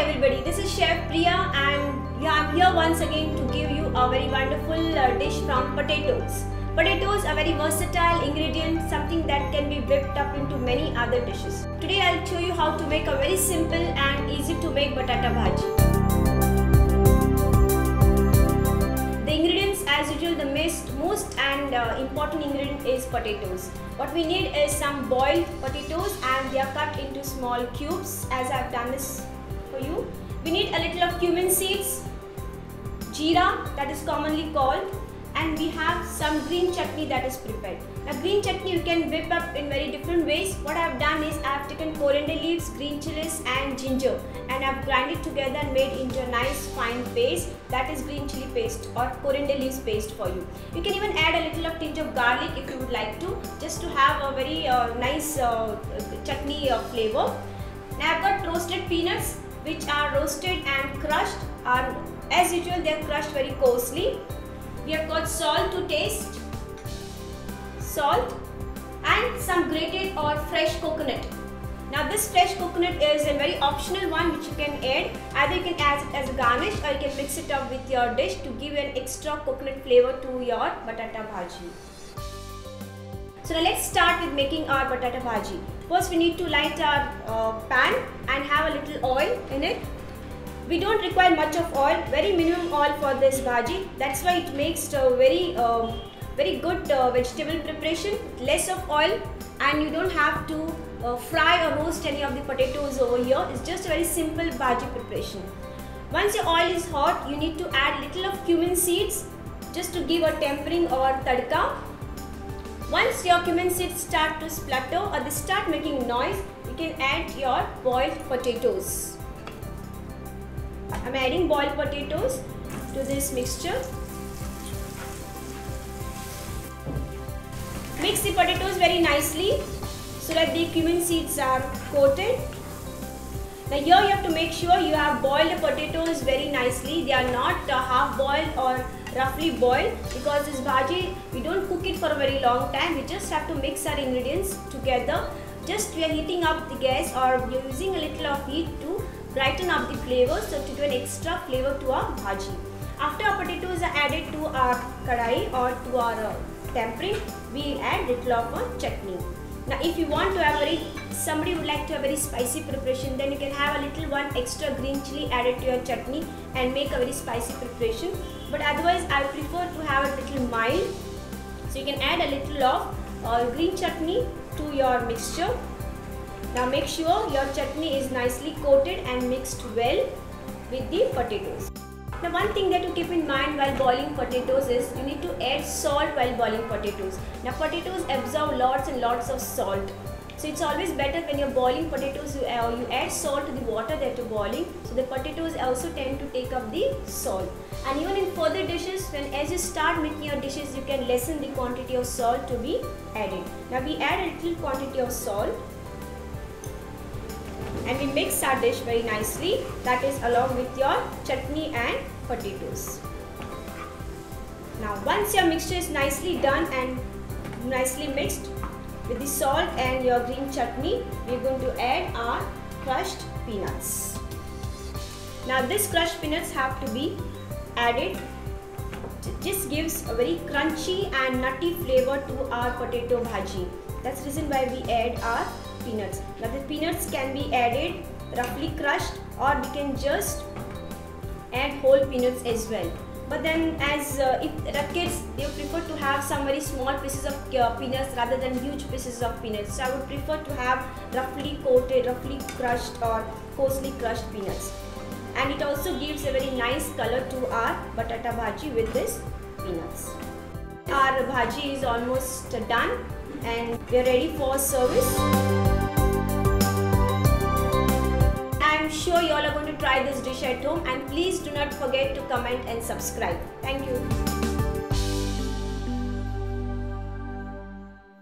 everybody, this is Chef Priya and I'm here once again to give you a very wonderful dish from potatoes. Potatoes are very versatile ingredient, something that can be whipped up into many other dishes. Today I'll show you how to make a very simple and easy to make batata bhaji. The ingredients, as usual, the most and important ingredient is potatoes. What we need is some boiled potatoes and they are cut into small cubes as I've done this for you. We need a little of cumin seeds, jeera that is commonly called, and we have some green chutney that is prepared. Now green chutney you can whip up in very different ways. What I have done is I have taken coriander leaves, green chilies and ginger and I have grinded together and made into a nice fine paste, that is green chili paste or coriander leaves paste for you. You can even add a little of tinge of garlic if you would like to, just to have a very nice chutney flavor. Now I have got roasted peanuts which are roasted and crushed. As usual they are crushed very coarsely. We have got salt to taste, salt and some grated or fresh coconut. Now this fresh coconut is a very optional one which you can add. Either you can add it as a garnish or you can mix it up with your dish to give an extra coconut flavor to your batata bhaji. So now let's start with making our batata bhaji. First we need to light our pan and have a little oil in it. We don't require much of oil, very minimum oil for this bhaji. That's why it makes a very good vegetable preparation. Less of oil and you don't have to fry or roast any of the potatoes over here. It's just a very simple bhaji preparation. Once your oil is hot, you need to add little of cumin seeds just to give a tempering or tadka. Once your cumin seeds start to splutter or they start making noise, you can add your boiled potatoes. I'm adding boiled potatoes to this mixture. Mix the potatoes very nicely so that the cumin seeds are coated. Now here you have to make sure you have boiled the potatoes very nicely. They are not half boiled or roughly boiled, because this bhaji we don't cook it for a very long time. We just have to mix our ingredients together. Just we are heating up the gas or we are using a little of heat to brighten up the flavor, so to give an extra flavor to our bhaji. After our potatoes are added to our kadai or to our tempering, we add little of a chutney. Now if you want to have somebody would like to have very spicy preparation, then you can have a little one extra green chili added to your chutney and make a very spicy preparation. But otherwise I prefer to have a little mild. So you can add a little of green chutney to your mixture. Now make sure your chutney is nicely coated and mixed well with the potatoes. Now one thing that you keep in mind while boiling potatoes is you need to add salt while boiling potatoes. Now potatoes absorb lots and lots of salt. So it's always better when you're boiling potatoes, you add salt to the water that you're boiling. So the potatoes also tend to take up the salt. And even in further dishes, as you start making your dishes, you can lessen the quantity of salt to be added. Now we add a little quantity of salt. And we mix our dish very nicely, that is along with your chutney and potatoes. Now once your mixture is nicely done and nicely mixed with the salt and your green chutney, we are going to add our crushed peanuts. Now this crushed peanuts have to be added. This gives a very crunchy and nutty flavor to our potato bhaji. That's the reason why we add our peanuts. Now the peanuts can be added roughly crushed or we can just add whole peanuts as well. But then as if the kids, they prefer to have some very small pieces of peanuts rather than huge pieces of peanuts. So I would prefer to have roughly coated, roughly crushed or coarsely crushed peanuts. And it also gives a very nice color to our batata bhaji with this peanuts. Our bhaji is almost done and we are ready for service. I am sure you all are going to try this dish at home, and please do not forget to comment and subscribe. Thank you.